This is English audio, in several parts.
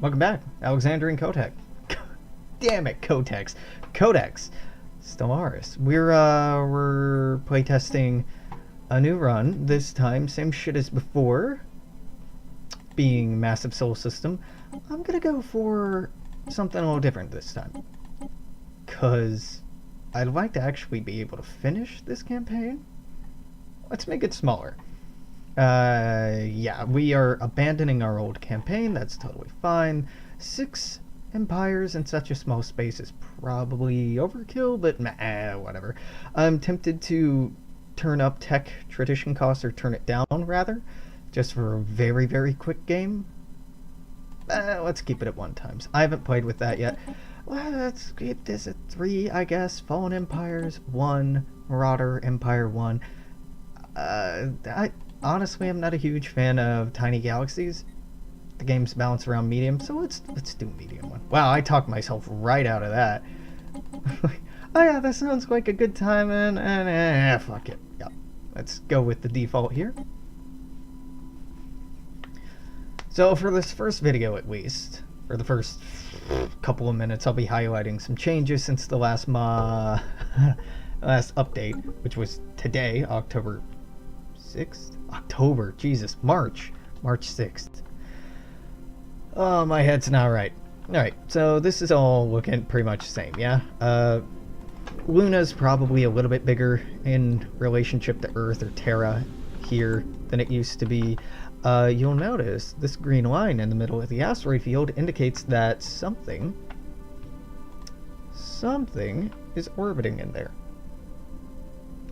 Welcome back, Alexandrian Codex. Damn it, Codex. Codex. Stellaris. We're playtesting a new run. This time, same shit as before. Being massive solar system. I'm gonna go for something a little different this time. Cause I'd like to actually be able to finish this campaign. Let's make it smaller. Yeah, we are abandoning our old campaign. That's totally fine. 6 empires in such a small space is probably overkill, but whatever. I'm tempted to turn up tech tradition costs, or turn it down rather, just for a very, very quick game. Let's keep it at 1 times. I haven't played with that yet. Let's keep this at 3, I guess. Fallen Empires 1, Marauder Empire 1. Honestly, I'm not a huge fan of tiny galaxies. The game's balanced around medium, so let's do medium one. Wow, I talked myself right out of that. Oh yeah, that sounds like a good time, and fuck it. Yeah, let's go with the default here. So for this first video, at least, for the first couple of minutes, I'll be highlighting some changes since the last last update, which was today, October 6th? March 6th. Oh, my head's not right. Alright, so this is all looking pretty much the same, yeah? Luna's probably a little bit bigger in relationship to Earth or Terra here than it used to be. You'll notice this green line in the middle of the asteroid field indicates that something is orbiting in there.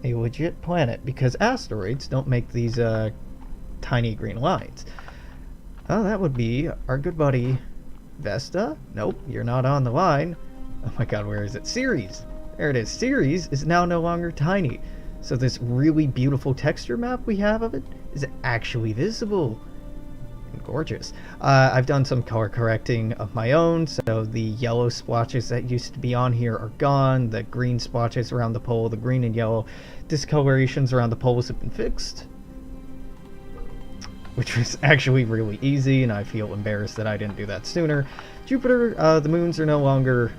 A legit planet, because asteroids don't make these tiny green lines. Oh, that would be our good buddy Vesta. Nope, you're not on the line. Oh my god, where is it? Ceres. There it is. Ceres is now no longer tiny. So this really beautiful texture map we have of it is actually visible. And gorgeous. I've done some color correcting of my own, so the yellow splotches that used to be on here are gone. The green splotches around the pole, the green and yellow discolorations around the poles have been fixed. Which was actually really easy, and I feel embarrassed that I didn't do that sooner. Jupiter, the moons are no longer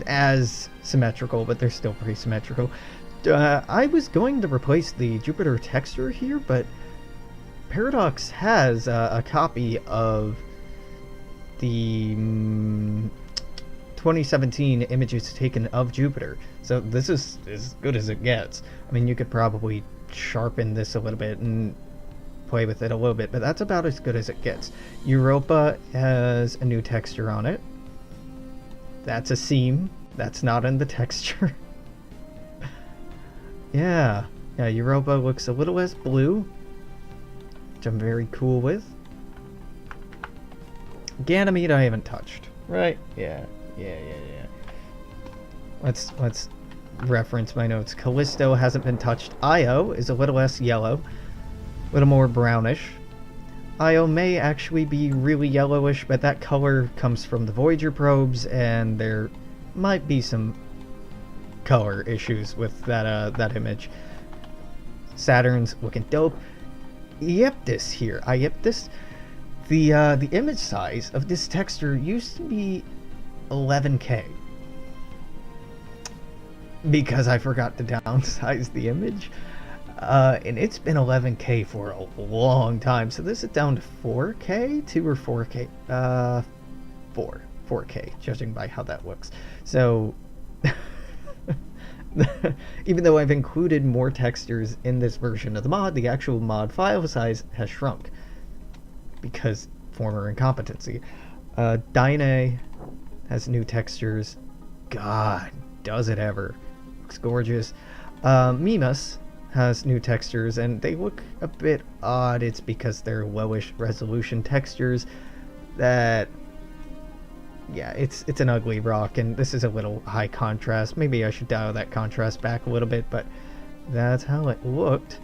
as symmetrical, but they're still pretty symmetrical. I was going to replace the Jupiter texture here, but Paradox has a copy of the 2017 images taken of Jupiter, so this is as good as it gets. I mean, you could probably sharpen this a little bit and play with it a little bit, but that's about as good as it gets. Europa has a new texture on it. That's a seam. That's not in the texture. Yeah, Europa looks a little less blue, which I'm very cool with. Ganymede I haven't touched, right? Yeah. Let's reference my notes. Callisto hasn't been touched. Io is a little less yellow, a little more brownish. Io may actually be really yellowish, but that color comes from the Voyager probes, and there might be some color issues with that image. Saturn's looking dope. Aegyptus here. Aegyptus. The image size of this texture used to be 11K. Because I forgot to downsize the image. And it's been 11K for a long time. So this is down to 4K? 2 or 4K? 4K, judging by how that looks. So even though I've included more textures in this version of the mod, the actual mod file size has shrunk because former incompetency. Dyne has new textures. God, does it ever. Looks gorgeous. Mimas has new textures, and they look a bit odd. It's because they're lowish resolution textures that, yeah, it's an ugly rock, and this is a little high contrast. Maybe I should dial that contrast back a little bit, but that's how it looked.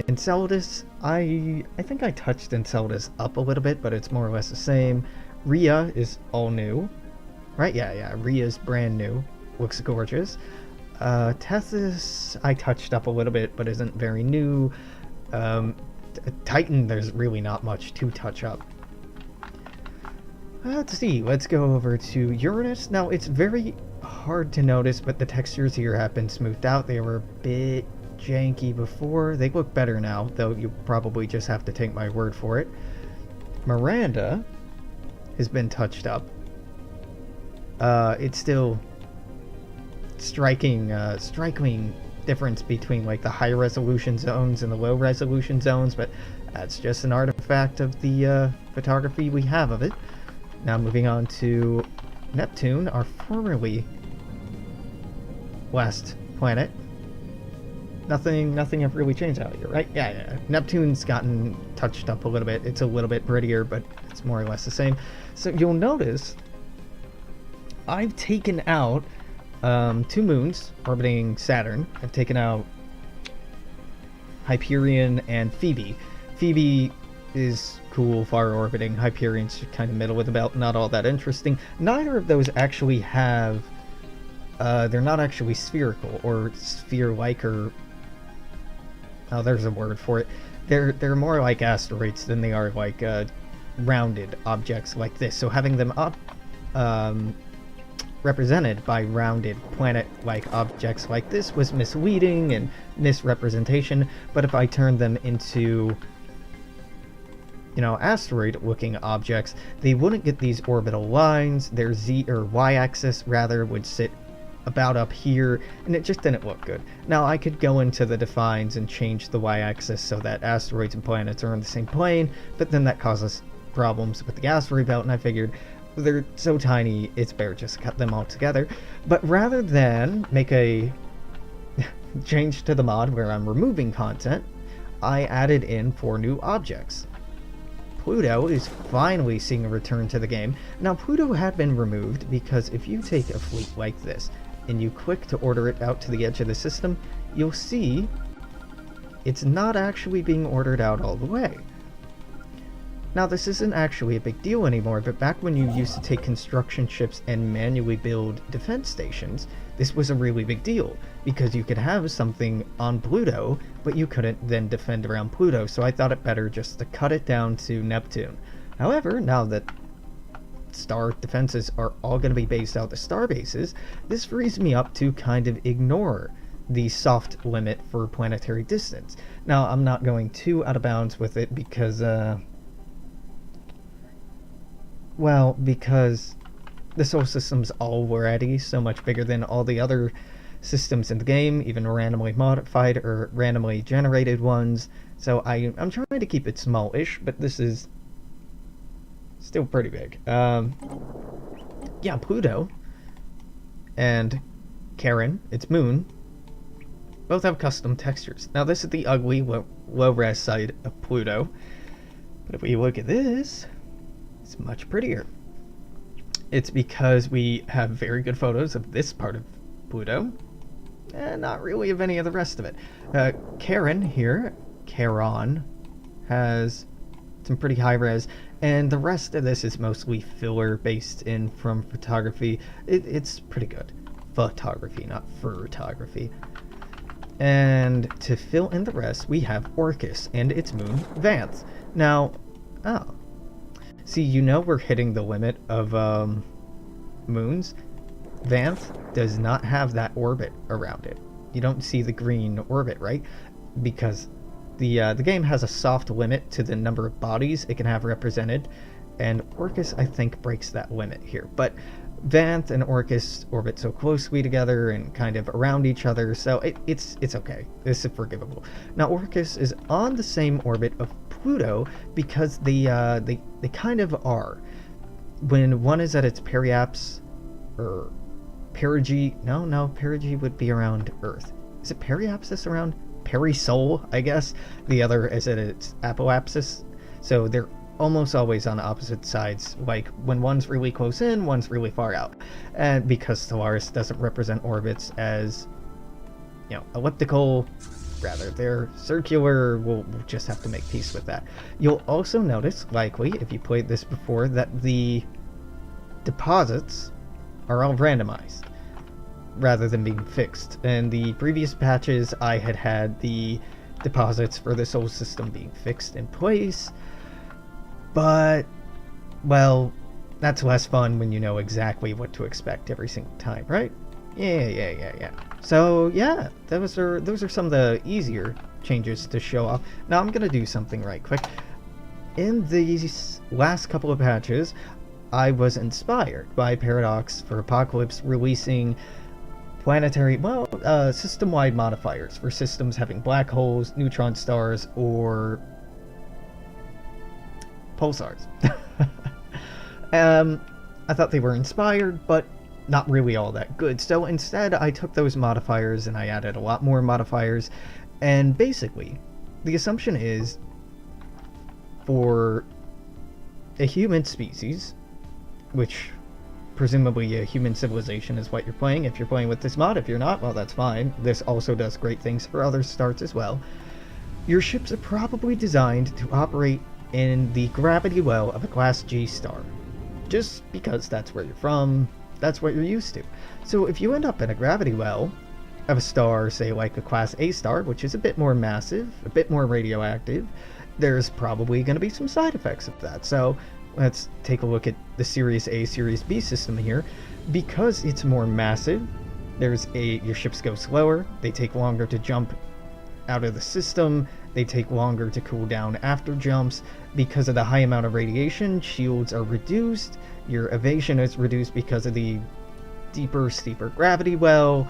Enceladus, I think I touched Enceladus up a little bit, but it's more or less the same. Rhea is all new, right? Yeah, Rhea's brand new. Looks gorgeous. Tethys, I touched up a little bit, but isn't very new. Titan, there's really not much to touch up. Let's see, let's go over to Uranus. Now, it's very hard to notice, but the textures here have been smoothed out. They were a bit janky before. They look better now, though you probably just have to take my word for it. Miranda has been touched up. It's still striking difference between like the high resolution zones and the low resolution zones, but that's just an artifact of the photography we have of it. Now moving on to Neptune, our formerly last planet. Nothing have really changed out here, right? Yeah. Neptune's gotten touched up a little bit. It's a little bit prettier, but it's more or less the same. So you'll notice I've taken out 2 moons orbiting Saturn. I've taken out Hyperion and Phoebe. Phoebe is cool, far orbiting. Hyperion's kind of middle of the belt, not all that interesting. Neither of those actually have, they're not actually spherical or sphere-like, or oh, there's a word for it. They're more like asteroids than they are like rounded objects like this. So having them up represented by rounded planet-like objects like this was misleading and misrepresentation. But if I turn them into, you know, asteroid-looking objects, they wouldn't get these orbital lines. Their z or y-axis rather would sit about up here, and it just didn't look good. Now I could go into the defines and change the y-axis so that asteroids and planets are on the same plane, but then that causes problems with the asteroid belt, and I figured they're so tiny it's better just to cut them all together. But rather than make a change to the mod where I'm removing content, I added in 4 new objects. Pluto is finally seeing a return to the game. Now Pluto had been removed because if you take a fleet like this and you click to order it out to the edge of the system, you'll see it's not actually being ordered out all the way. Now this isn't actually a big deal anymore, but back when you used to take construction ships and manually build defense stations, this was a really big deal, because you could have something on Pluto, but you couldn't then defend around Pluto, so I thought it better just to cut it down to Neptune. However, now that star defenses are all going to be based out of star bases, this frees me up to kind of ignore the soft limit for planetary distance. Now, I'm not going too out of bounds with it because, because the solar system's already so much bigger than all the other systems in the game, even randomly modified or randomly generated ones. So I'm trying to keep it smallish, but this is still pretty big. Yeah, Pluto and Charon, its moon, both have custom textures. Now this is the ugly low-res side of Pluto, but if we look at this, it's much prettier. It's because we have very good photos of this part of Pluto, and not really of any of the rest of it. Charon here, Charon, has some pretty high res, and the rest of this is mostly filler based in from photography. It's pretty good. Photography, not photography. And to fill in the rest, we have Orcus and its moon, Vanth. Now, see, you know we're hitting the limit of moons. Vanth does not have that orbit around it. You don't see the green orbit, right? Because the game has a soft limit to the number of bodies it can have represented, and Orcus, I think, breaks that limit here. But Vanth and Orcus orbit so closely together and kind of around each other, so it's okay. This is forgivable. Now Orcus is on the same orbit of Pluto because they kind of are. When one is at its periapse, or perigee, no, perigee would be around Earth. Is it periapsis around perisol, I guess? The other is at its apoapsis. So they're almost always on opposite sides, like when one's really close in, one's really far out. And because Stellaris doesn't represent orbits as, you know, elliptical, rather they're circular, we'll just have to make peace with that. You'll also notice, likely, if you played this before, that the deposits are all randomized rather than being fixed. In the previous patches, I had the deposits for the solar system being fixed in place, but, well, that's less fun when you know exactly what to expect every single time, right? Yeah. So yeah, those are some of the easier changes to show off. Now I'm gonna do something right quick. In these last couple of patches, I was inspired by Paradox for Apocalypse releasing planetary, system-wide modifiers for systems having black holes, neutron stars, or pulsars. I thought they were inspired, but not really all that good. So instead, I took those modifiers and I added a lot more modifiers. And basically, the assumption is for a human species, which presumably a human civilization is what you're playing if you're playing with this mod. If you're not, well, that's fine. This also does great things for other stars as well. Your ships are probably designed to operate in the gravity well of a Class G star, just because that's where you're from, that's what you're used to. So if you end up in a gravity well of a star, say like a Class A star, which is a bit more massive, a bit more radioactive, there's probably going to be some side effects of that. So let's take a look at the Series A, Series B system here. Because it's more massive, your ships go slower, they take longer to jump out of the system, they take longer to cool down after jumps. Because of the high amount of radiation, shields are reduced, your evasion is reduced because of the deeper, steeper gravity well.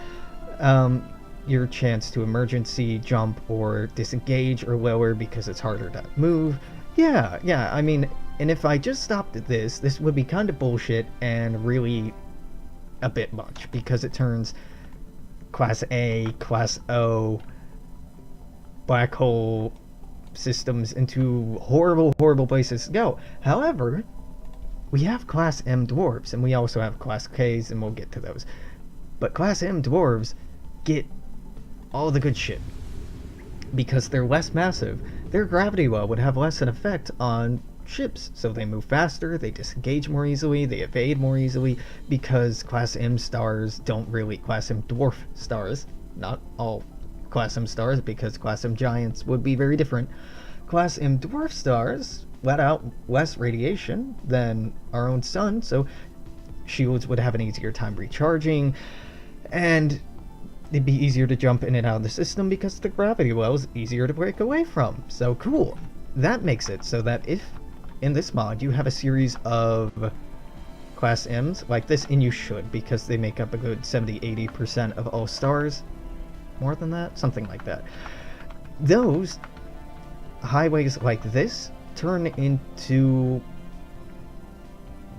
Your chance to emergency jump or disengage are lower because it's harder to move. Yeah, I mean, and if I just stopped at this would be kind of bullshit and really a bit much, because it turns Class A, Class O, black hole systems into horrible places to go. However, we have Class M dwarves, and we also have Class Ks, and we'll get to those. But Class M dwarves get all the good shit. Because they're less massive, their gravity well would have less an effect on ships, so they move faster, they disengage more easily, they evade more easily, because Class M stars don't really, Class M dwarf stars, not all Class M stars, because Class M giants would be very different. Class M dwarf stars let out less radiation than our own sun, so shields would have an easier time recharging, and it'd be easier to jump in and out of the system because the gravity well is easier to break away from. So cool. That makes it so that if in this mod you have a series of Class M's like this, and you should, because they make up a good 70-80% of all stars, more than that, something like that, those highways like this turn into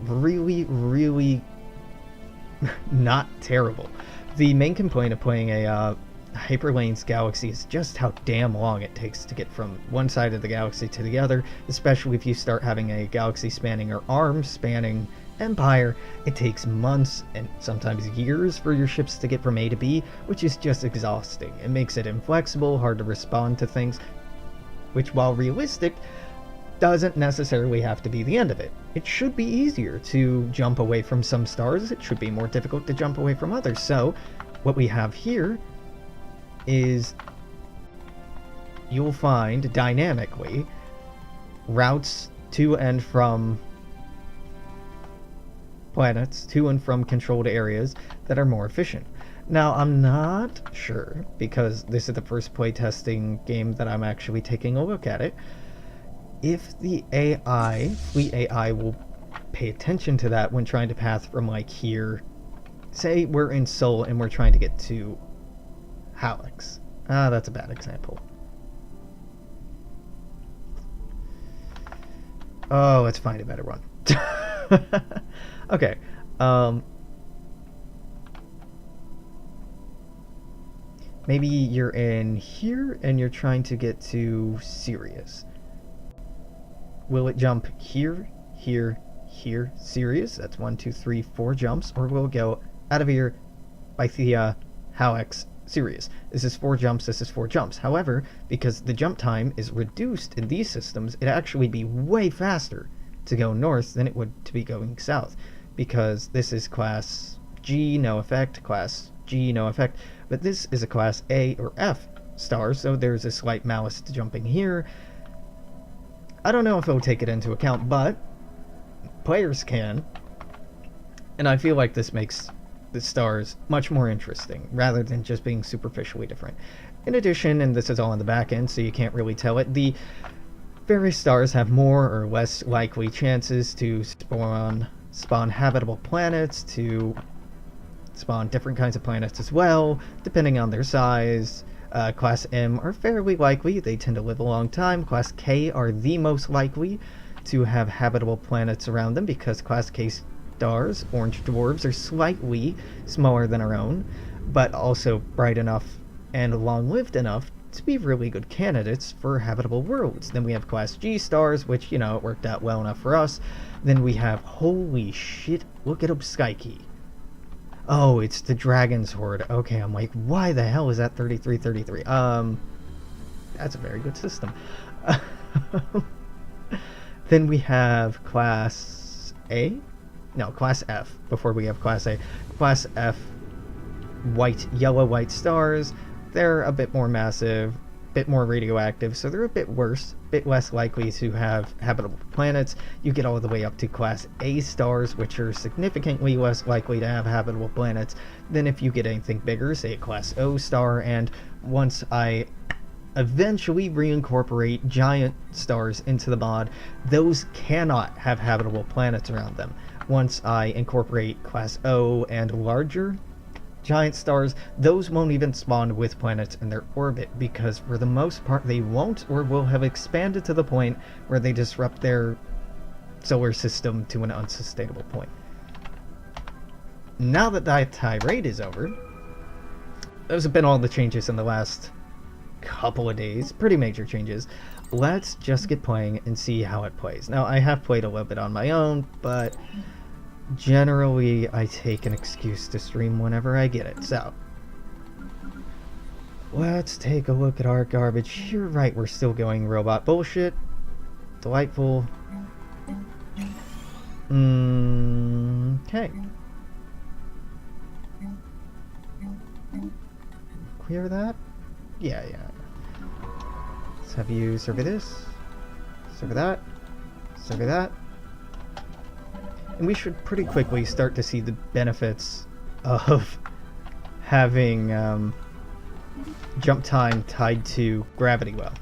really not terrible. The main complaint of playing a Hyperlanes galaxy is just how damn long it takes to get from one side of the galaxy to the other, especially if you start having a galaxy spanning or arm spanning empire. It takes months and sometimes years for your ships to get from A to B, which is just exhausting. It makes it inflexible, hard to respond to things, which, while realistic, doesn't necessarily have to be the end of it. It should be easier to jump away from some stars, it should be more difficult to jump away from others. So what we have here is you'll find dynamically routes to and from planets, to and from controlled areas that are more efficient. Now, I'm not sure, because this is the first playtesting game that I'm actually taking a look at it, if the AI, fleet AI, will pay attention to that when trying to path from like here. Say we're in Sol and we're trying to get to Hallex. That's a bad example. Oh, let's find a better one. Okay. Maybe you're in here and you're trying to get to Sirius. Will it jump here, here, here, Sirius? That's 1, 2, 3, 4 jumps. Or will it go out of here, Pythia, Hallex, Sirius? This is 4 jumps, this is 4 jumps. However, because the jump time is reduced in these systems, it'd actually be way faster to go north than it would to be going south. Because this is Class G, no effect, Class G, no effect. But this is a Class A or F star, so there's a slight malice to jumping here. I don't know if it'll take it into account, but players can, And I feel like this makes the stars much more interesting, rather than just being superficially different. In addition, and this is all on the back end, so you can't really tell it, the various stars have more or less likely chances to spawn habitable planets, to spawn different kinds of planets as well, depending on their size. Class M are fairly likely, they tend to live a long time. Class K are the most likely to have habitable planets around them, because Class K stars, orange dwarves, are slightly smaller than our own, but also bright enough and long-lived enough to be really good candidates for habitable worlds. Then we have Class G stars, which, you know, it worked out well enough for us. Then we have, holy shit, look at Obskyke. Oh, it's the Dragon's Horde. Okay, I'm like, why the hell is that 3333? That's a very good system. Then we have Class A? No, Class F, before we have Class A. Class F, yellow-white stars. They're a bit more massive, bit more radioactive, so they're a bit worse, bit less likely to have habitable planets. You get all the way up to Class A stars, which are significantly less likely to have habitable planets than if you get anything bigger, say a Class O star. And once I eventually reincorporate giant stars into the mod, those cannot have habitable planets around them. Once I incorporate Class O and larger giant stars, those won't even spawn with planets in their orbit, because for the most part they won't, or will have expanded to the point where they disrupt their solar system to an unsustainable point. Now that that tirade is over, those have been all the changes in the last couple of days, pretty major changes. Let's just get playing and see how it plays. Now, I have played a little bit on my own, but generally I take an excuse to stream whenever I get it. So let's take a look at our garbage. You're right, we're still going robot bullshit. Delightful. Okay. Clear that? Yeah. Let's have you survey this, survey that, survey that. And we should pretty quickly start to see the benefits of having jump time tied to gravity well.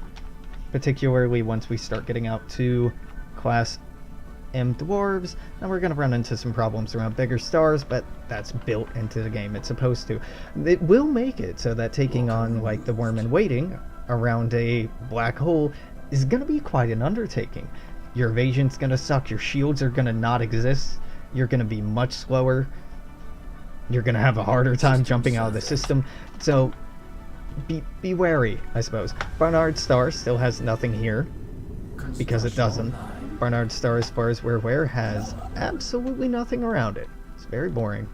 Particularly once we start getting out to Class M dwarves. Now we're going to run into some problems around bigger stars, but that's built into the game. It's supposed to. It will make it so that taking on, like, the worm in waiting around a black hole is going to be quite an undertaking. Your evasion's going to suck, your shields are going to not exist, you're going to be much slower, you're going to have a harder time jumping out of the system, so be wary, I suppose. Barnard Star still has nothing here, because it doesn't. Barnard Star, as far as we're aware, has absolutely nothing around it. It's very boring.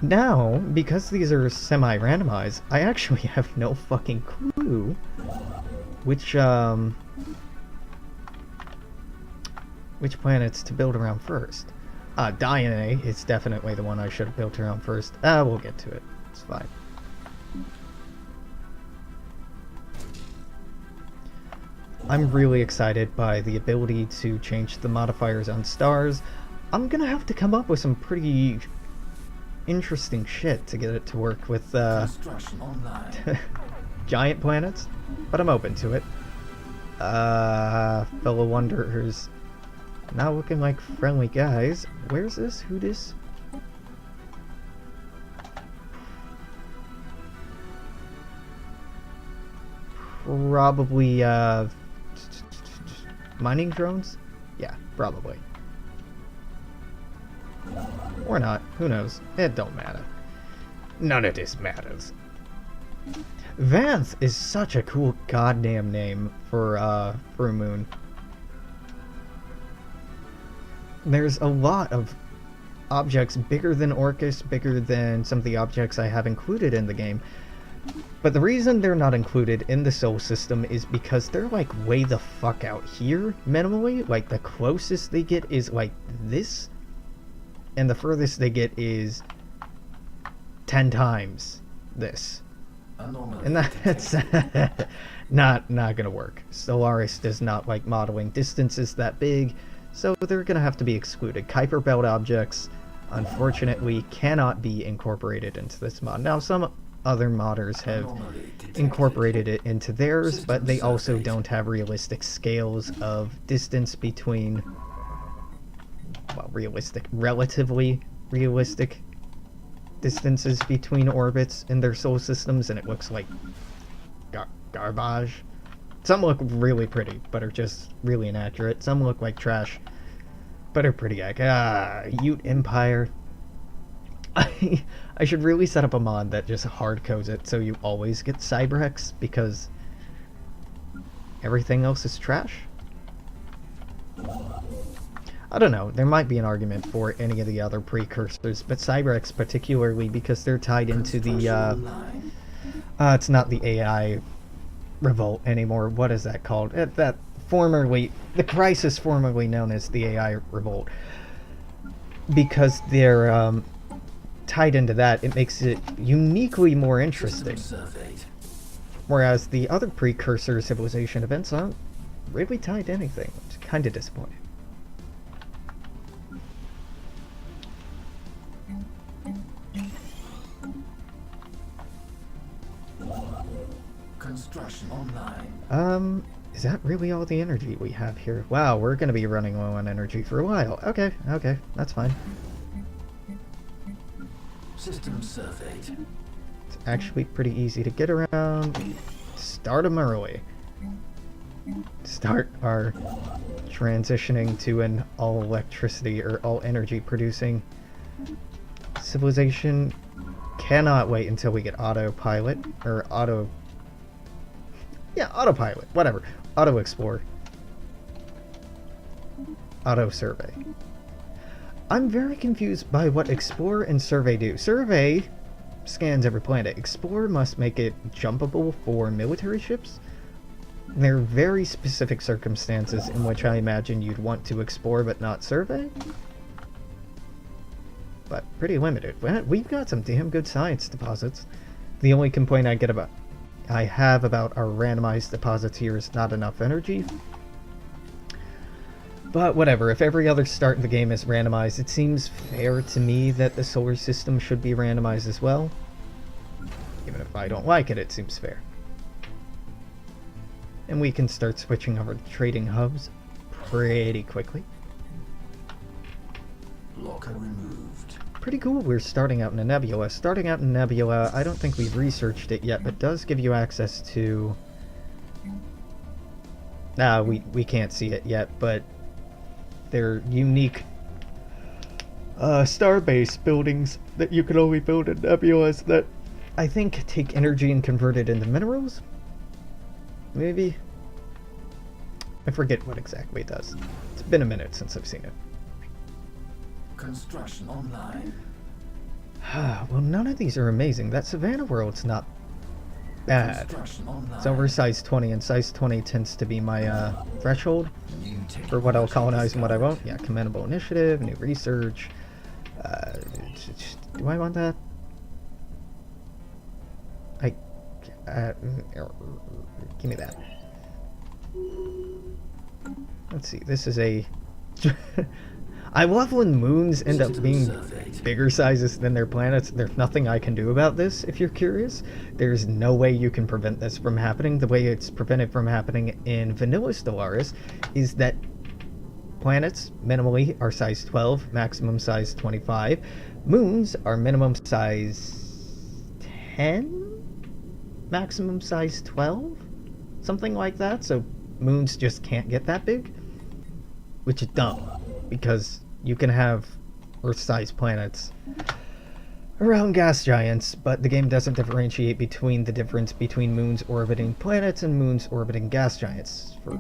Now, because these are semi-randomized, I actually have no fucking clue which planets to build around first. Diana is definitely the one I should have built around first. We'll get to it. It's fine. I'm really excited by the ability to change the modifiers on stars. I'm gonna have to come up with some pretty interesting shit to get it to work with giant planets, but I'm open to it. Fellow wanderers not looking like friendly guys. Where's this? Who this? Probably mining drones? Yeah, probably. Or not. Who knows? It don't matter. None of this matters. Vanth is such a cool goddamn name for a moon. There's a lot of objects bigger than Orcus, bigger than some of the objects I have included in the game. But the reason they're not included in the Sol system is because they're like way the fuck out here, minimally. Like the closest they get is like this, and the furthest they get is 10 times this. And that's not gonna work. Stellaris does not like modeling distances that big, so they're going to have to be excluded. Kuiper Belt objects, unfortunately, cannot be incorporated into this mod. Now, some other modders have incorporated it into theirs, but they also don't have realistic scales of distance between, well, relatively realistic distances between orbits in their solar systems, and it looks like garbage. Some look really pretty, but are just really inaccurate. Some look like trash, but are pretty accurate. Ute Empire. I should really set up a mod that just hard codes it so you always get Cybrex, because everything else is trash. I don't know, there might be an argument for any of the other precursors, but Cybrex particularly because they're tied into the, it's not the AI revolt anymore. What is that called? The crisis formerly known as the AI revolt. Because they're tied into that, it makes it uniquely more interesting. Whereas the other precursor civilization events aren't really tied to anything, which is kind of disappointing. Construction online. Is that really all the energy we have here? Wow, we're gonna be running low on energy for a while. Okay, that's fine. System surveyed. It's actually pretty easy to get around. Start them early. Start our transitioning to an all electricity or all energy producing civilization. Cannot wait until we get autopilot or autopilot, whatever. Auto explore. Auto survey. I'm very confused by what explore and survey do. Survey scans every planet. Explore must make it jumpable for military ships. There are very specific circumstances in which I imagine you'd want to explore but not survey. But pretty limited. We've got some damn good science deposits. The only complaint I have about our randomized deposits here is not enough energy. But whatever, if every other start in the game is randomized, it seems fair to me that the solar system should be randomized as well. Even if I don't like it, it seems fair. And we can start switching over to trading hubs pretty quickly. Locker removed. Pretty cool, we're starting out in a nebula. Starting out in a nebula, I don't think we've researched it yet, but does give you access to... we can't see it yet, but they're unique star-based buildings that you can only build in nebulas that I think take energy and convert it into minerals? Maybe? I forget what exactly it does. It's been a minute since I've seen it. Construction online. Well, none of these are amazing. That Savannah world's not bad. It's over size 20, and size 20 tends to be my threshold for what I'll colonize and what I won't. Yeah, commendable initiative, new research. Do I want that? Give me that. Let's see, this is a... I love when moons end up being bigger sizes than their planets. There's nothing I can do about this, if you're curious. There's no way you can prevent this from happening. The way it's prevented from happening in vanilla Stellaris is that planets, minimally, are size 12, maximum size 25. Moons are minimum size 10? Maximum size 12? Something like that. So moons just can't get that big. Which is dumb, because you can have Earth-sized planets around gas giants, but the game doesn't differentiate between the difference between moons orbiting planets and moons orbiting gas giants, for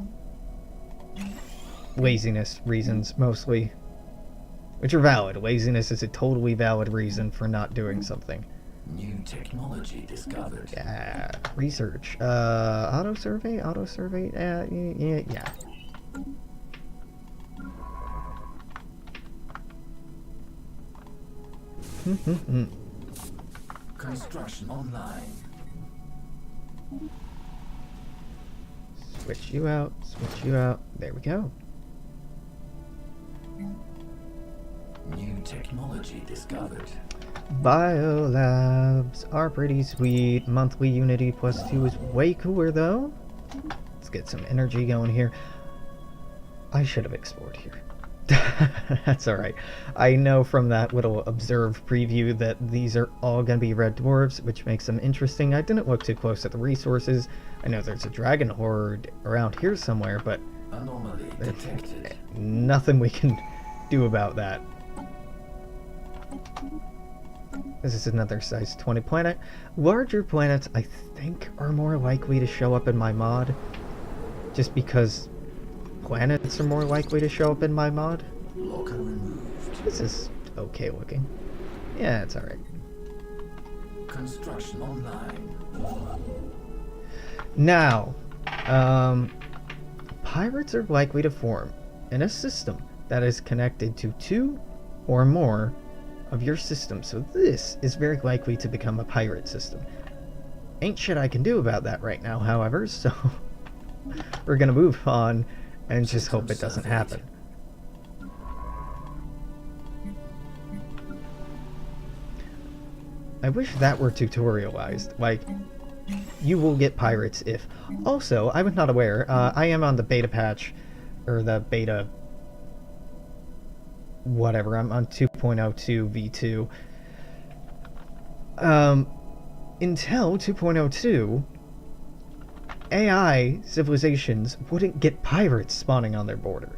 laziness reasons, mostly. Which are valid. Laziness is a totally valid reason for not doing something. New technology discovered. Yeah, research. Auto survey, yeah. Construction online. Switch you out, switch you out. There we go. New technology discovered. Biolabs are pretty sweet. Monthly Unity +2 is way cooler though. Let's get some energy going here. I should have explored here. That's alright. I know from that little observe preview that these are all going to be red dwarves, which makes them interesting. I didn't look too close at the resources. I know there's a dragon horde around here somewhere, but Anomaly detected. nothing we can do about that. This is another size 20 planet. Larger planets, I think, are more likely to show up in my mod. Just because planets are more likely to show up in my mod. Locker removed. This is okay looking. Yeah, it's alright. Construction online. Now, pirates are likely to form in a system that is connected to 2 or more of your system. So this is very likely to become a pirate system. Ain't shit I can do about that right now, however, so we're gonna move on and just hope it doesn't happen. I wish that were tutorialized. Like, you will get pirates if... Also, I was not aware, I am on the beta patch, or the beta... whatever, I'm on 2.02 v2. Until 2.02, AI civilizations wouldn't get pirates spawning on their border.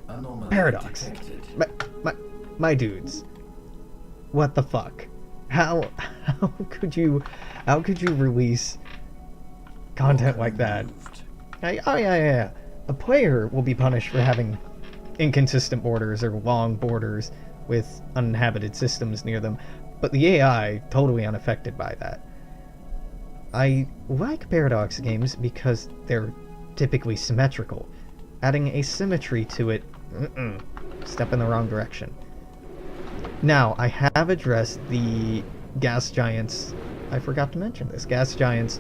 Anomaly Paradox. detected. My dudes. What the fuck? How could you release content like that? Oh yeah. A player will be punished for having inconsistent borders or long borders with uninhabited systems near them, but the AI totally unaffected by that. I like Paradox games because they're typically symmetrical. Adding asymmetry to it, step in the wrong direction. Now, I have addressed the gas giants, I forgot to mention this, gas giants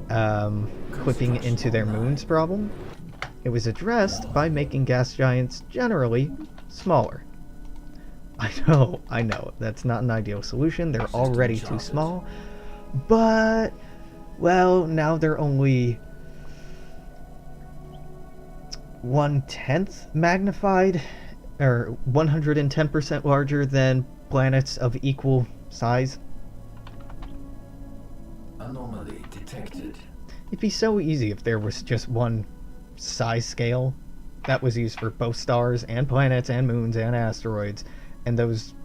clipping into their moons problem. It was addressed by making gas giants generally smaller. I know, that's not an ideal solution, they're already too small, but, well, now they're only 1/10 magnified, or 110% larger than planets of equal size. Anomaly detected. It'd be so easy if there was just one size scale that was used for both stars and planets and moons and asteroids, and those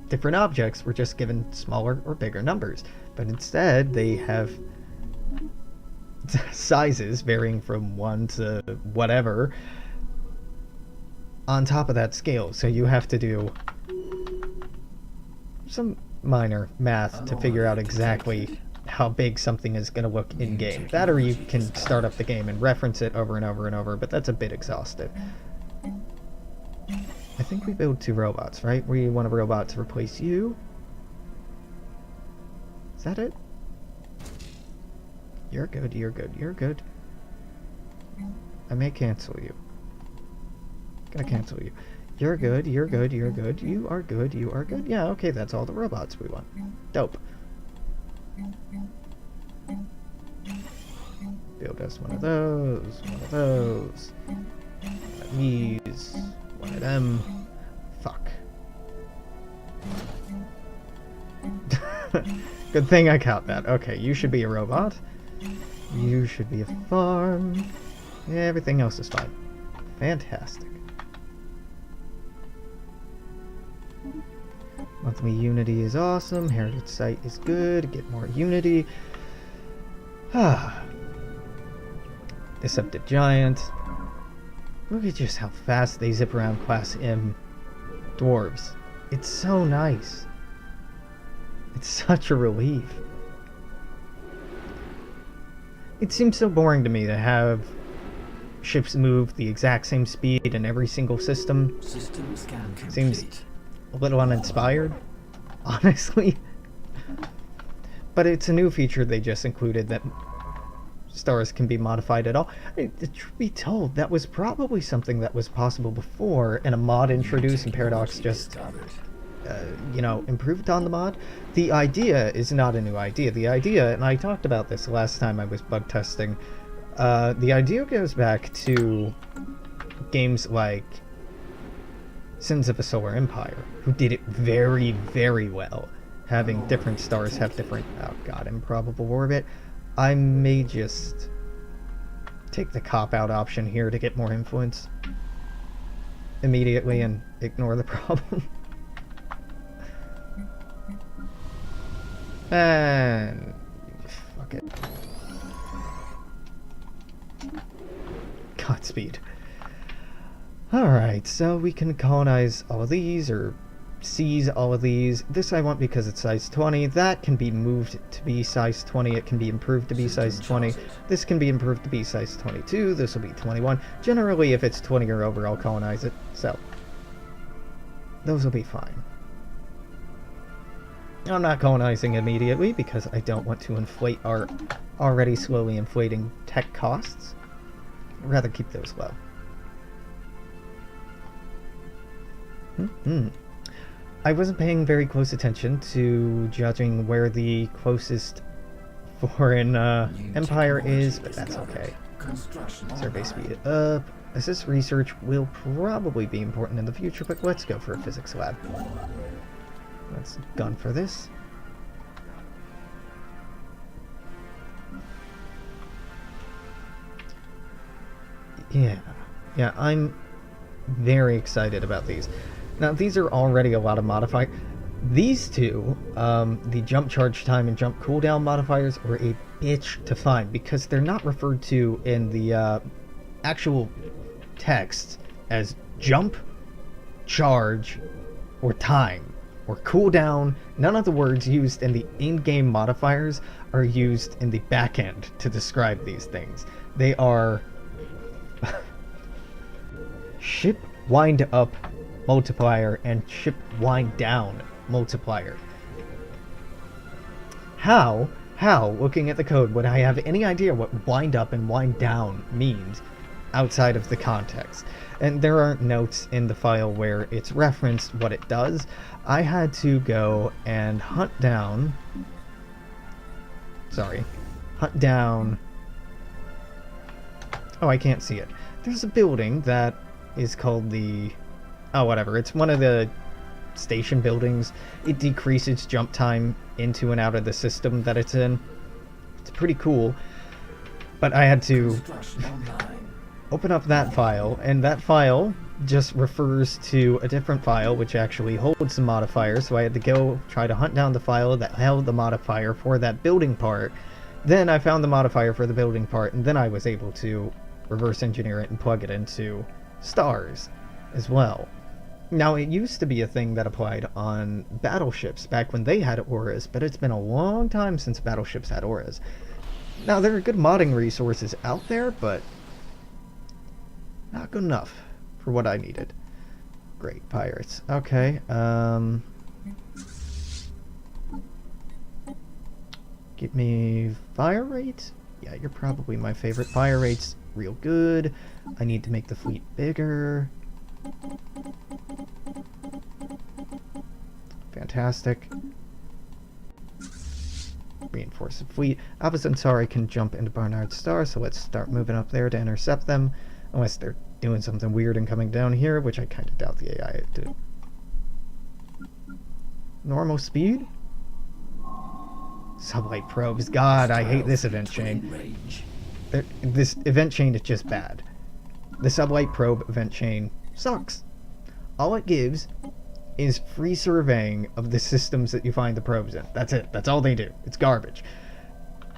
different objects were just given smaller or bigger numbers. But instead, they have sizes varying from 1 to whatever on top of that scale, so you have to do some minor math to figure out exactly how big something is going to look in game. That, or you can start up the game and reference it over and over and over, but that's a bit exhaustive. I think we build 2 robots, right? We want a robot to replace you. Is that it? You're good, you're good, you're good. I may cancel you. Gonna cancel you. You're good, you're good, you're good. You are good, you are good. Yeah, okay, that's all the robots we want. Dope. Build us one of those, one of those. One of these, one of them. Fuck. Good thing I caught that. Okay, you should be a robot. You should be a farm. Yeah, everything else is fine. Fantastic. Monthly Unity is awesome. Heritage Site is good. Get more Unity. Deceptive Giant. Look at just how fast they zip around Class M dwarves. It's so nice. It's such a relief. It seems so boring to me to have ships move the exact same speed in every single system. System scan complete. Seems a little uninspired, honestly. But it's a new feature they just included that stars can be modified at all. Truth be told, that was probably something that was possible before, and a mod introduced, and Paradox just, improved on the mod. The idea is not a new idea. The idea, and I talked about this last time I was bug testing, the idea goes back to games like Sins of a Solar Empire, who did it very, very well, having different stars have different, improbable orbit. I may just take the cop-out option here to get more influence immediately and ignore the problem. And fuck it. Godspeed. Alright, so we can colonize all of these, or seize all of these. This I want because it's size 20. That can be moved to be size 20. It can be improved to be size 20. This can be improved to be size 22. This will be 21. Generally, if it's 20 or over, I'll colonize it. So, those will be fine. I'm not colonizing immediately because I don't want to inflate our already slowly inflating tech costs. I'd rather keep those low. I wasn't paying very close attention to judging where the closest foreign empire is, but that's okay. Survey speed up. Assist research will probably be important in the future, but let's go for a physics lab. Let's gun for this. Yeah, I'm very excited about these. Now, these are already a lot of modifiers. These two, the jump charge time and jump cooldown modifiers, were a bitch to find because they're not referred to in the actual text as jump, charge, or time, or cooldown. None of the words used in the in-game modifiers are used in the back end to describe these things. They are ship wind up multiplier and ship wind down multiplier. How, looking at the code, would I have any idea what wind up and wind down means outside of the context? And there aren't notes in the file where it's referenced what it does. I had to go and hunt down... Oh, I can't see it. There's a building that is called the... Oh, whatever. It's one of the station buildings. It decreases jump time into and out of the system that it's in. It's pretty cool. But I had to open up that file, and that file just refers to a different file which actually holds some modifiers, so I had to go try to hunt down the file that held the modifier for that building part. Then I found the modifier for the building part, and then I was able to reverse engineer it and plug it into stars as well. Now, it used to be a thing that applied on battleships back when they had auras, but it's been a long time since battleships had auras. Now, there are good modding resources out there, but not good enough for what I needed. Great, pirates. Okay, give me fire rate? Yeah, you're probably my favorite. Fire rate's real good. I need to make the fleet bigger. Fantastic. Reinforce the fleet. Alpha Centauri can jump into Barnard's Star, so let's start moving up there to intercept them. Unless they're doing something weird and coming down here, which I kind of doubt the AI did. Normal speed? Sublight probes. God, I hate this event chain. This event chain is just bad. The sublight probe event chain sucks. All it gives is free surveying of the systems that you find the probes in. That's it. That's all they do. It's garbage.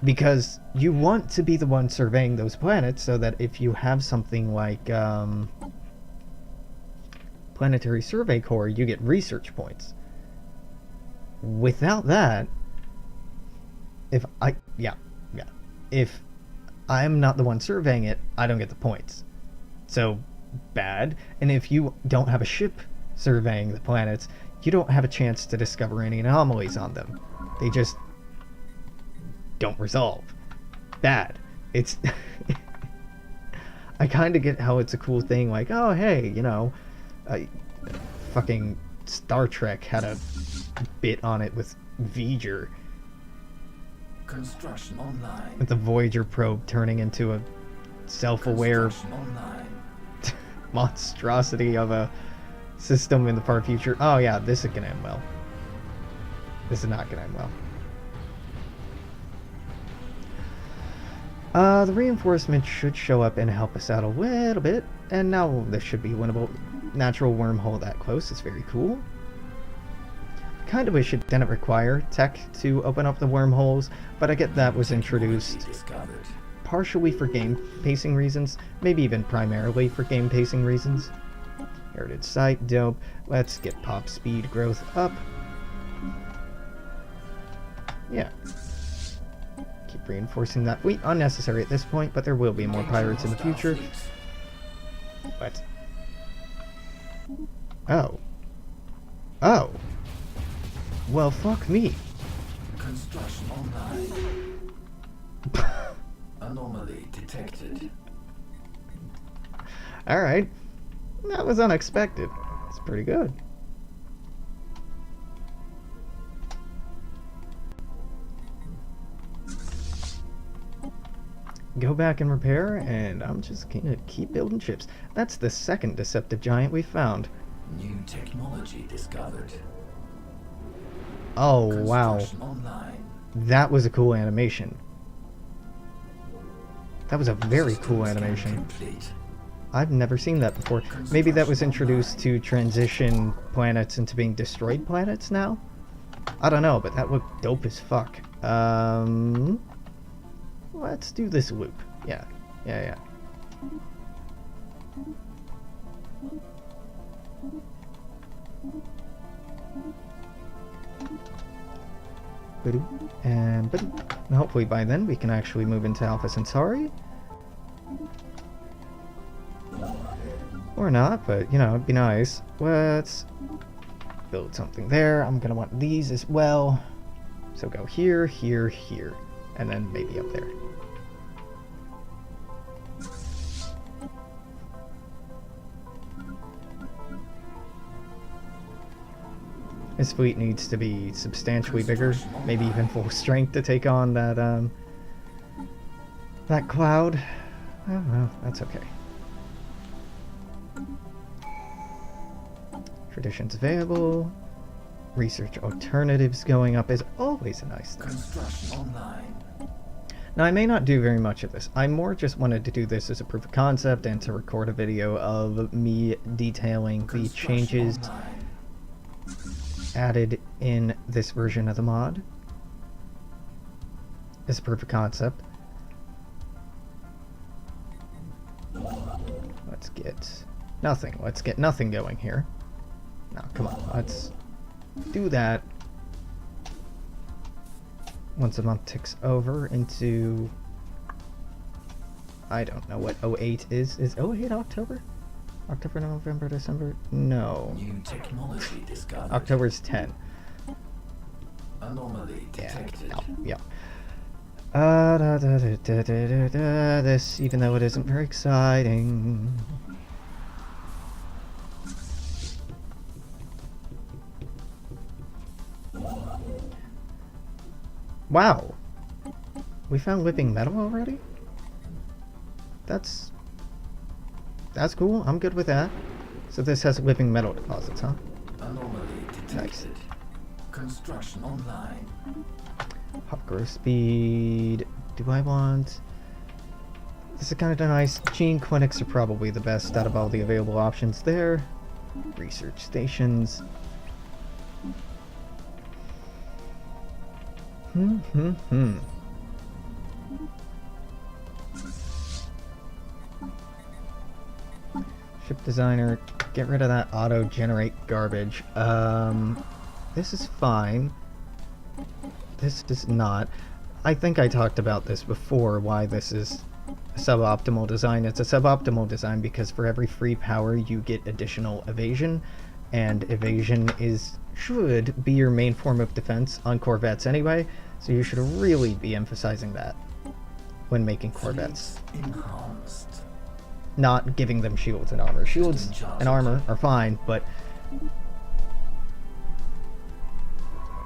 Because you want to be the one surveying those planets so that if you have something like Planetary Survey Corps, you get research points. Without that, if I'm not the one surveying it, I don't get the points. So, bad. And if you don't have a ship surveying the planets, you don't have a chance to discover any anomalies on them. They just don't resolve. Bad. it's I kind of get how it's a cool thing, like, oh hey, you know, fucking Star Trek had a bit on it with V'ger. Construction online. With the Voyager probe turning into a self-aware monstrosity of a system in the far future. Oh yeah, this is gonna end well. This is not gonna end well. The reinforcements should show up and help us out a little bit. And now this should be winnable. Natural wormhole that close is very cool. Kind of wish it didn't require tech to open up the wormholes, but I get that was introduced partially for game pacing reasons, maybe even primarily for game pacing reasons. Heritage site, dope. Let's get pop speed growth up. Yeah. Keep reinforcing that fleet. Unnecessary at this point, but there will be more pirates in the future. What? Oh. Oh. Well, fuck me. Construction online. Anomaly detected. Alright. That was unexpected. It's pretty good. Go back and repair, and I'm just gonna keep building ships. That's the second deceptive giant we found. New technology discovered. Oh, wow. Construction online. That was a cool animation. That was a very System cool scan animation. complete. I've never seen that before. Maybe that was introduced to transition planets into being destroyed planets now? I don't know, but that looked dope as fuck. Let's do this loop. Yeah. And hopefully by then we can actually move into Alpha Centauri. Or not, but you know, it'd be nice. Let's build something there. I'm gonna want these as well. So go here, here, here, and then maybe up there. This fleet needs to be substantially bigger, maybe even full strength to take on that that cloud. Oh well, that's okay. Traditions available. Research alternatives going up is always a nice thing. Construction online. Now, I may not do very much of this. I more just wanted to do this as a proof of concept and to record a video of me detailing the changes added in this version of the mod. As a proof of concept. Let's get nothing. Let's get nothing going here. No, come on. Let's do that. Once a month ticks over into... I don't know what 08 is. Is 08 October? October, November, December? No. New technology discovered. October's 10. Anomaly detected. Yeah. This, even though it isn't very exciting. Wow. We found living metal already? That's cool. I'm good with that. So this has living metal deposits, huh? Anomaly detected. Nice. Construction online. Hop growth speed. Do I want... This is kind of nice. Gene clinics are probably the best out of all the available options there. Research stations. Ship designer, get rid of that auto-generate garbage. This is fine. This is not. I think I talked about this before, why this is a suboptimal design. It's a suboptimal design because for every free power you get additional evasion, and evasion should be your main form of defense on corvettes anyway, so you should really be emphasizing that. when making Corvettes. Fleets enhanced. Not giving them shields and armor. Shields and armor are fine, but...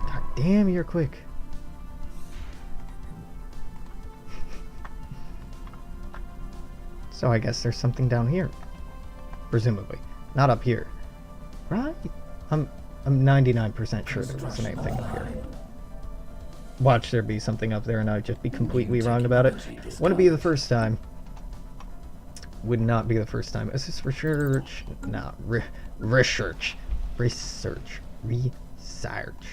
God damn, you're quick. So I guess there's something down here. Presumably. Not up here. Right? I'm 99% sure there wasn't anything up here. Watch there be something up there and I'd just be completely wrong about it. Wouldn't be the first time. Would not be the first time. Is this research? No. Research. Research. Research.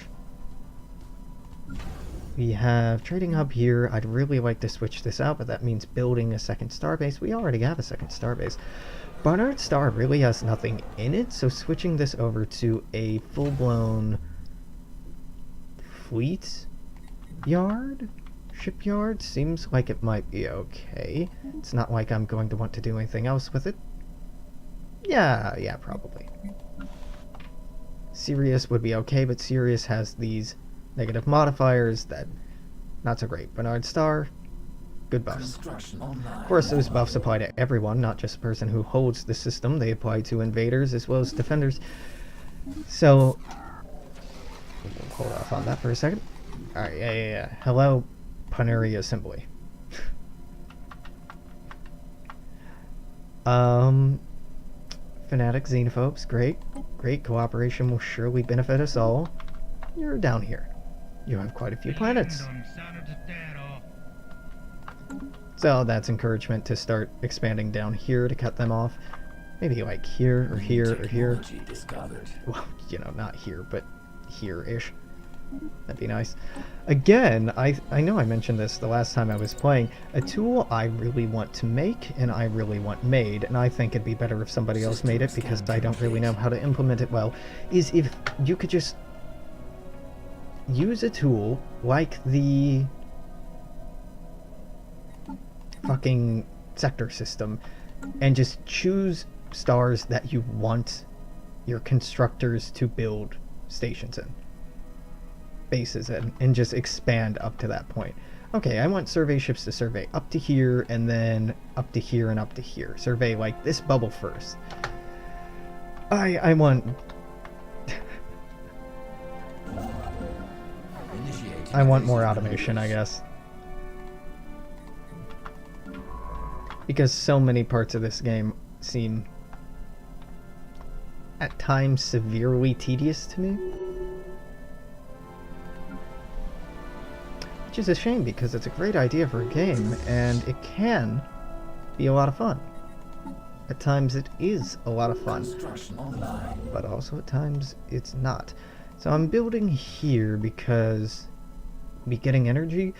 We have trading hub here. I'd really like to switch this out, but that means building a second starbase. We already have a second starbase. Barnard Star really has nothing in it, so switching this over to a full-blown fleet yard? Shipyard? Seems like it might be okay. It's not like I'm going to want to do anything else with it. Yeah, probably. Sirius would be okay, but Sirius has these negative modifiers that not so great. Barnard Star, good buffs. Of course, those buffs apply to everyone, not just the person who holds the system. They apply to invaders as well as defenders. So, we'll hold off on that for a second. Alright, yeah. Hello, Panuri Assembly. Fanatic Xenophobes, great. Great cooperation will surely benefit us all. You're down here. You have quite a few planets. So that's encouragement to start expanding down here to cut them off. Maybe like here, or here, or here. Well, you know, not here, but here-ish. That'd be nice. Again, I know I mentioned this the last time I was playing. A tool I really want to make, and I really want made, and I think it'd be better if somebody else made it because I don't really know how to implement it well, is if you could just use a tool like the fucking sector system and just choose stars that you want your constructors to build stations in, bases in, and just expand up to that point. Okay, I want survey ships to survey up to here and then up to here and up to here. Survey like this bubble first. I want I want more automation, I guess. Because so many parts of this game seem at times severely tedious to me. Which is a shame because it's a great idea for a game and it can be a lot of fun. At times it is a lot of fun, but also at times it's not. So I'm building here because we'll be getting energy,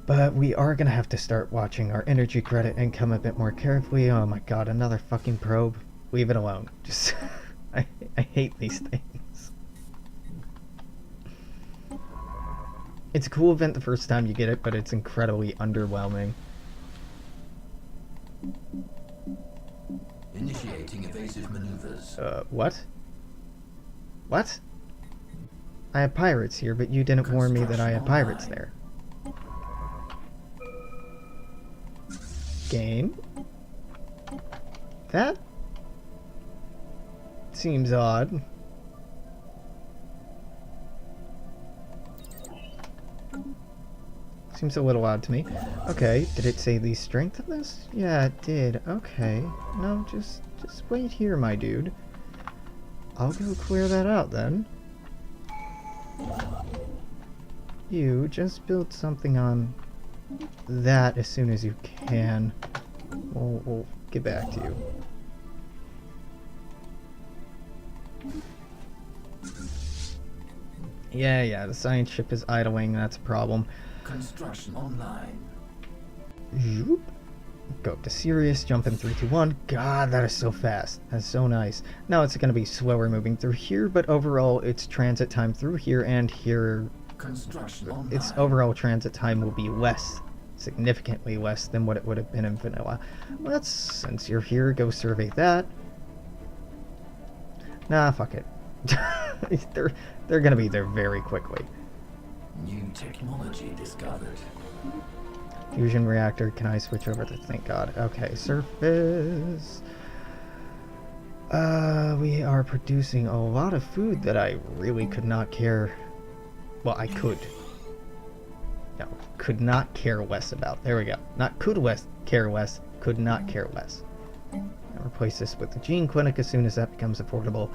but we are going to have to start watching our energy credit income a bit more carefully. Oh my god, another fucking probe. Leave it alone. Just I hate these things. It's a cool event the first time you get it, but it's incredibly underwhelming. Initiating evasive maneuvers. What? What? I have pirates here, but you didn't warn me that I had pirates there. Game? That seems odd. Seems a little odd to me. Okay, did it say the strength of this? Yeah, it did. Okay. No, just wait here, my dude. I'll go clear that out then. You just build something on that as soon as you can. We'll get back to you. Yeah, the science ship is idling, that's a problem. Construction online. Zoop. Go up to Sirius, jump in 3, 2, 1. God, that is so fast. That's so nice. Now it's going to be slower moving through here, but overall its transit time through here and here, its overall transit time will be less, significantly less than what it would have been in vanilla. Let's, since you're here, go survey that. Nah, fuck it. They're going to be there very quickly. New technology discovered. Fusion reactor. Can I switch over to... Thank God. Okay, surface. We are producing a lot of food that I really could not care... Well, I could. No, could not care less about. There we go. Not could care less, could not care less. I'll replace this with the Gene Clinic as soon as that becomes affordable.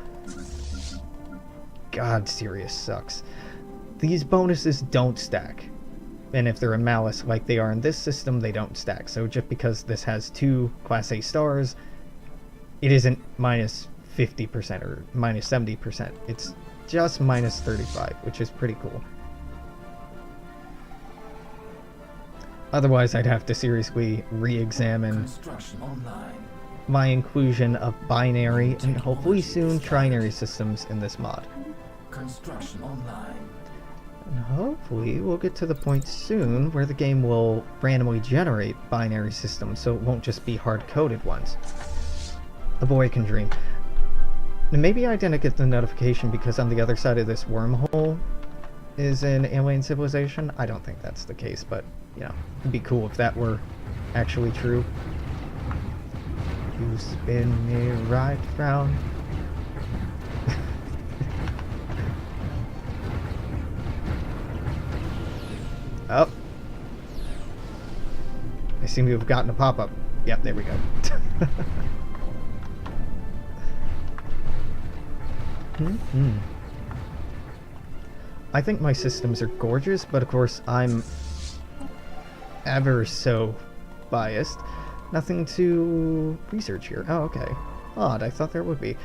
God, Sirius sucks. These bonuses don't stack. And if they're in Malice like they are in this system, they don't stack. So just because this has 2 Class A stars, it isn't minus 50% or minus 70%. It's just minus 35, which is pretty cool. Otherwise, I'd have to seriously re-examine my inclusion of binary and hopefully soon trinary systems in this mod. Construction online. And hopefully we'll get to the point soon where the game will randomly generate binary systems, so it won't just be hard-coded ones. The boy can dream. And maybe I didn't get the notification because on the other side of this wormhole is an alien civilization. I don't think that's the case, but, you know, it'd be cool if that were actually true. You spin me right round. Oh. I seem to have gotten a pop-up. Yep, there we go. I think my systems are gorgeous, but of course I'm ever so biased. Nothing to research here. Oh, okay. Odd, I thought there would be.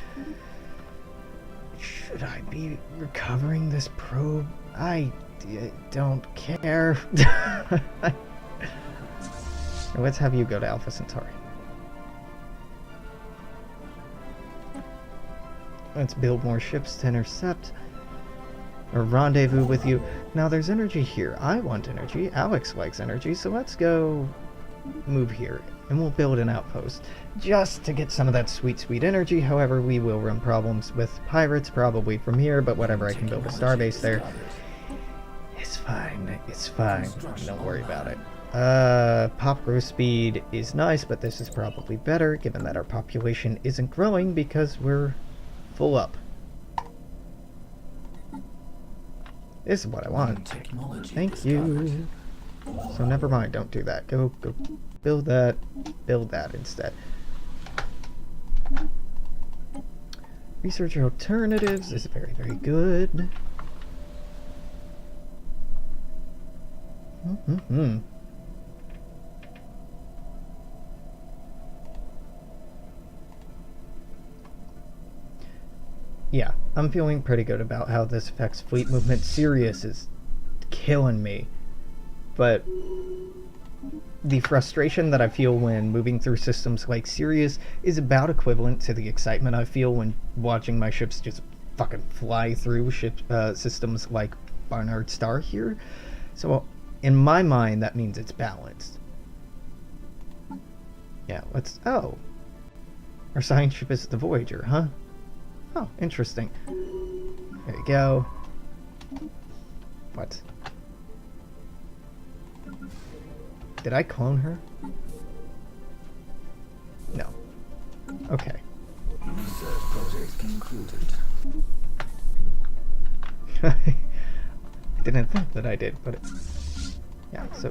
Should I be recovering this probe? I don't care. Let's have you go to Alpha Centauri. Let's build more ships to intercept or rendezvous with you. Now there's energy here. I want energy. Alex likes energy, so let's go move here and we'll build an outpost just to get some of that sweet, sweet energy. However, we will run problems with pirates probably from here, but whatever, I can build a starbase there. It's fine. It's fine. Don't worry about it. Pop growth speed is nice, but this is probably better given that our population isn't growing because we're full up. This is what I want. Thank you. So never mind, don't do that. Go build that instead. Research alternatives is very, very good. Yeah, I'm feeling pretty good about how this affects fleet movement. Sirius is killing me. But the frustration that I feel when moving through systems like Sirius is about equivalent to the excitement I feel when watching my ships just fucking fly through systems like Barnard Star here. So in my mind, that means it's balanced. Yeah, let's... Oh. Our science ship is the Voyager, huh? Oh, interesting. There you go. What? Did I clone her? No. Okay. Research project concluded. I didn't think that I did, but it... Yeah, so...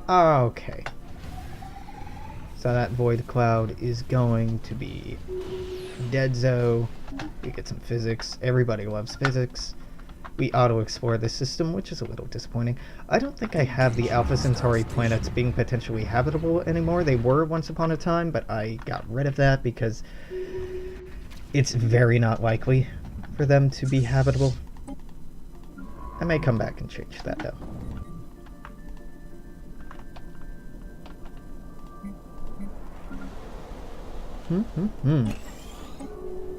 Okay. So that void cloud is going to be deadzo. We get some physics. Everybody loves physics. We auto-explore the system, which is a little disappointing. I don't think I have the Alpha Centauri planets being potentially habitable anymore. They were once upon a time, but I got rid of that because it's very not likely for them to be habitable. I may come back and change that, though.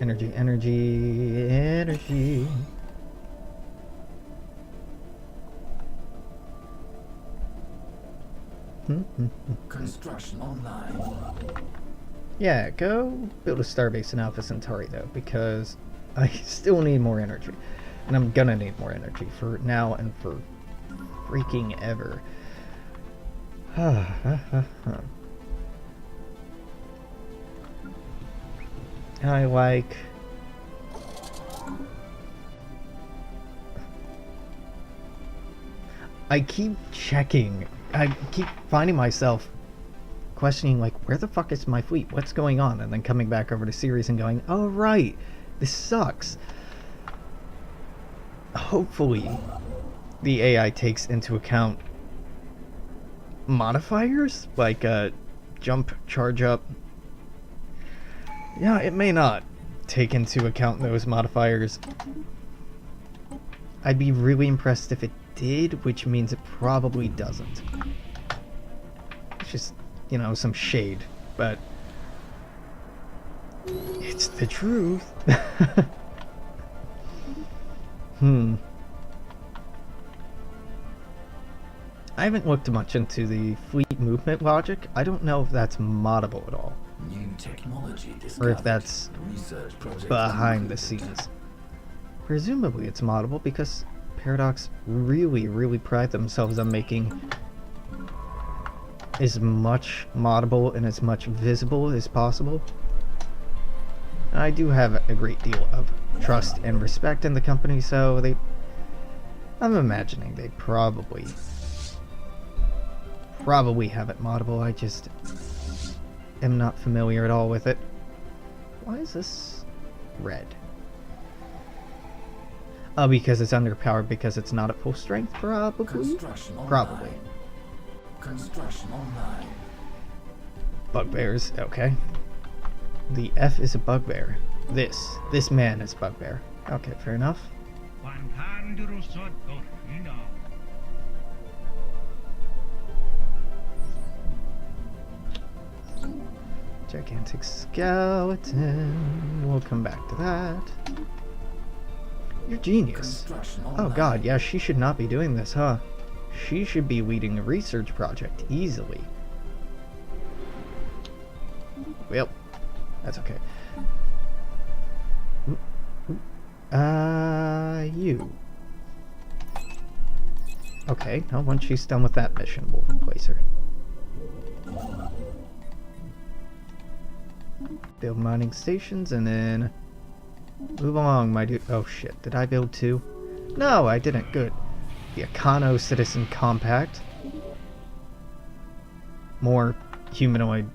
Energy, energy, energy. Construction online. Yeah, go build a starbase in Alpha Centauri, though, because I still need more energy. And I'm gonna need more energy for now and for freaking ever. I like... I keep checking. I keep finding myself questioning, like, where the fuck is my fleet? What's going on? And then coming back over to series and going, oh, right, this sucks. Hopefully, the AI takes into account modifiers, like jump, charge up. Yeah, it may not take into account those modifiers. I'd be really impressed if it did, which means it probably doesn't. It's just, you know, some shade, but it's the truth. I haven't looked much into the fleet movement logic. I don't know if that's moddable at all. New technology Or if that's research project behind the concluded. scenes. Presumably it's moddable because Paradox really pride themselves on making as much moddable and as much visible as possible. I do have a great deal of trust and respect in the company, so I'm imagining they probably have it moddable. I just am not familiar at all with it. Why is this red? Oh, because it's underpowered because it's not at full strength, probably? Construction online. Probably. Construction online. Bugbears, okay. The F is a bugbear. This man is bugbear. Okay, fair enough. Gigantic skeleton. We'll come back to that. You're genius. Construction Oh online. god, yeah, she should not be doing this, huh? She should be leading a research project easily. Well, that's okay. You. Okay, now once she's done with that mission, we'll replace her. Build mining stations and then move along, my dude. Oh shit, did I build two? No, I didn't. Good. The Econo Citizen Compact. More humanoid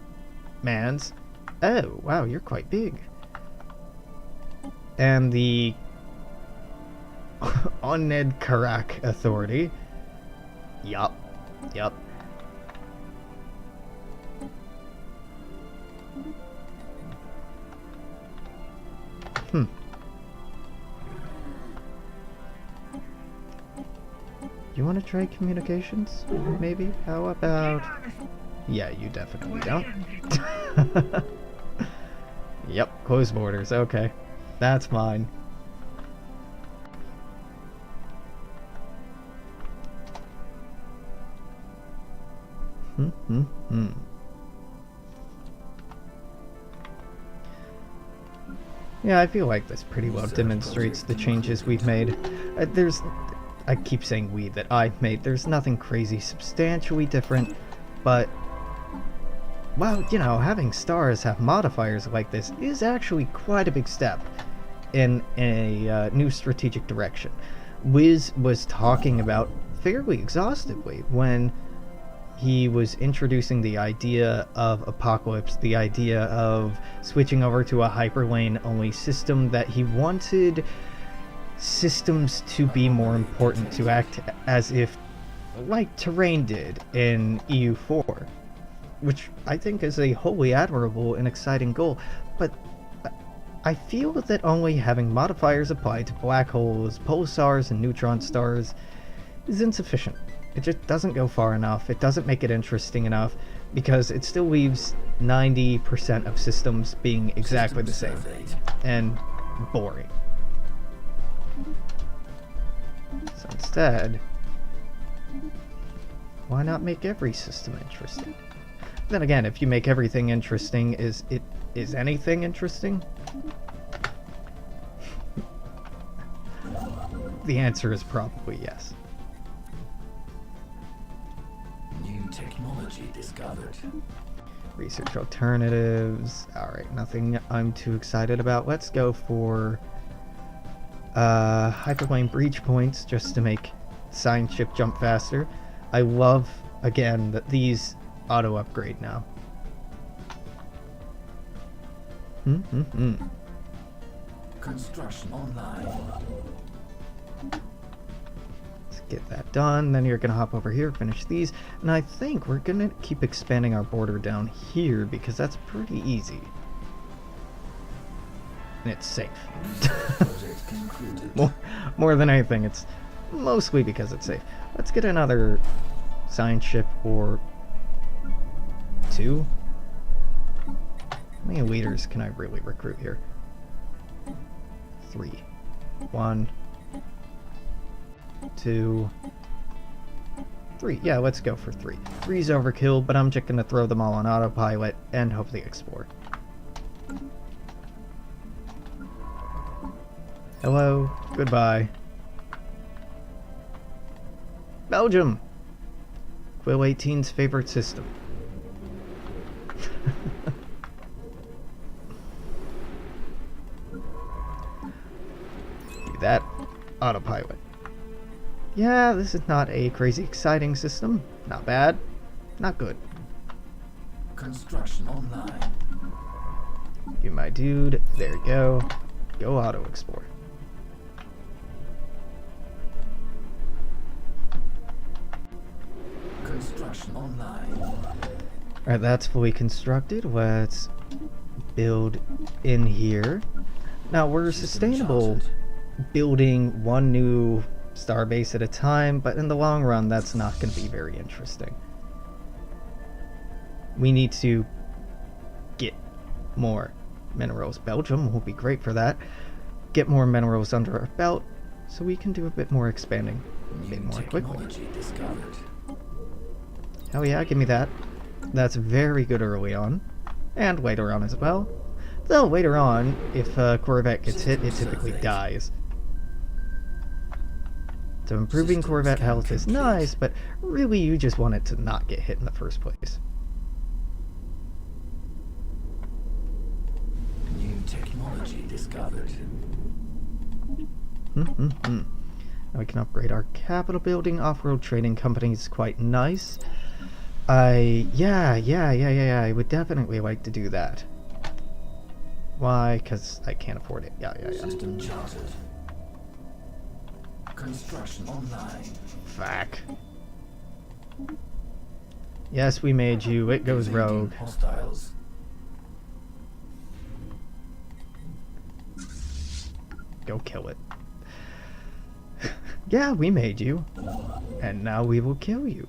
mans. Oh, wow, you're quite big. And the Oned Karak Authority. Yup. You want to try communications? Maybe? How about... Yeah, you definitely don't. Yep, closed borders. Okay. That's fine. Yeah, I feel like this pretty well demonstrates the changes we've made. I keep saying we, that I've made. There's nothing crazy substantially different, but, well, you know, having stars have modifiers like this is actually quite a big step in a new strategic direction. Wiz was talking about fairly exhaustively when he was introducing the idea of Apocalypse, the idea of switching over to a hyperlane only system, that he wanted systems to be more important, to act as if like terrain did in EU4, which I think is a wholly admirable and exciting goal, but I feel that only having modifiers applied to black holes, pulsars, and neutron stars is insufficient. It just doesn't go far enough. It doesn't make it interesting enough, because it still leaves 90% of systems being exactly the same and boring. So instead, why not make every system interesting? Then again, if you make everything interesting, is anything interesting? The answer is probably yes. New technology technology discovered. Research alternatives. Alright, nothing I'm too excited about. Let's go for hyperplane breach points just to make science ship jump faster. I love, again, that these auto upgrade now. Construction online. Let's get that done. Then you're gonna hop over here, finish these, and I think we're gonna keep expanding our border down here because that's pretty easy. And it's safe. Project concluded. more than anything, it's mostly because it's safe. Let's get another science ship or two. How many leaders can I really recruit here? 3. 1, 2, 3. Yeah, let's go for 3. 3's overkill, but I'm just gonna throw them all on autopilot and hopefully explore. Hello, goodbye. Belgium! Quill 18's favorite system. Do that. Autopilot. Yeah, this is not a crazy exciting system. Not bad. Not good. Construction online. You my dude. There you go. Go auto explore. Construction online. Alright, that's fully constructed. Let's build in here. Now, we're sustainable building one new starbase at a time, but in the long run, that's not going to be very interesting. We need to get more minerals. Belgium will be great for that. Get more minerals under our belt so we can do a bit more expanding a bit more quickly. Discovered. Hell yeah, give me that. That's very good early on. And later on as well. Though later on, if a Corvette gets hit, it typically dies. So improving Corvette health is nice, but really you just want it to not get hit in the first place. New technology discovered. Now we can upgrade our capital building. Off-road trading company is quite nice. Yeah, I would definitely like to do that. Why? Because I can't afford it. Yeah. System charted. Construction online. Fuck. Yes, we made you. It goes rogue. Hostiles. Go kill it. Yeah, we made you. And now we will kill you.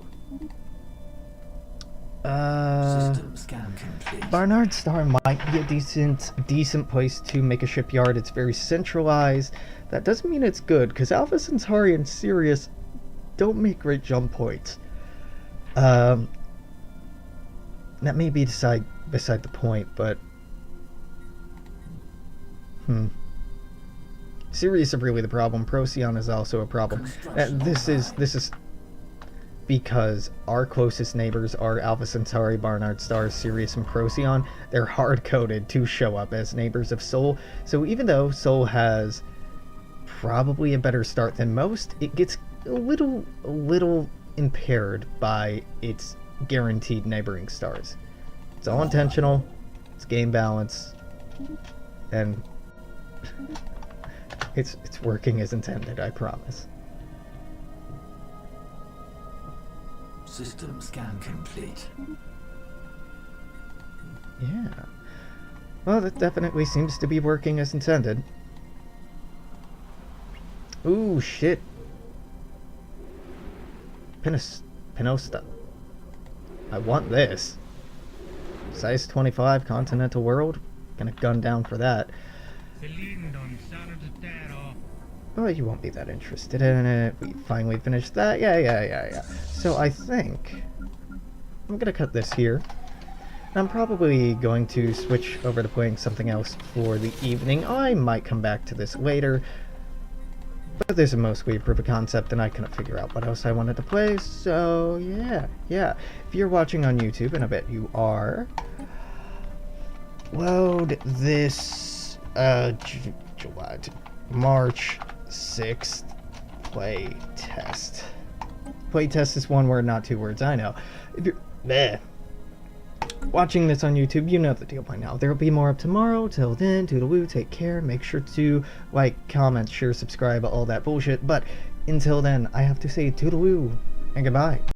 System scan complete. Barnard Star might be a decent place to make a shipyard. It's very centralized. That doesn't mean it's good, because Alpha Centauri and Sirius don't make great jump points. That may be beside the point, but Sirius is really the problem. Procyon is also a problem. This is because our closest neighbors are Alpha Centauri, Barnard Star, Sirius, and Procyon. They're hard-coded to show up as neighbors of Sol. So even though Sol has probably a better start than most, it gets a little impaired by its guaranteed neighboring stars. It's all intentional. It's game balance, and it's working as intended. I promise. System scan complete. Yeah. Well, that definitely seems to be working as intended. Ooh, shit. Pinosta. I want this. Size 25, continental world. Gonna gun down for that. Oh, you won't be that interested in it. We finally finished that. Yeah. So I think I'm gonna cut this here. I'm probably going to switch over to playing something else for the evening. I might come back to this later. But this is mostly a proof of concept, and I couldn't figure out what else I wanted to play, so yeah. If you're watching on YouTube, and I bet you are, load this July to March 6th play test. Play test is one word, not two words, I know. If you're watching this on YouTube, you know the deal by now. There will be more up tomorrow. Till then, toodaloo, take care. Make sure to like, comment, share, subscribe, all that bullshit. But until then, I have to say toodaloo and goodbye.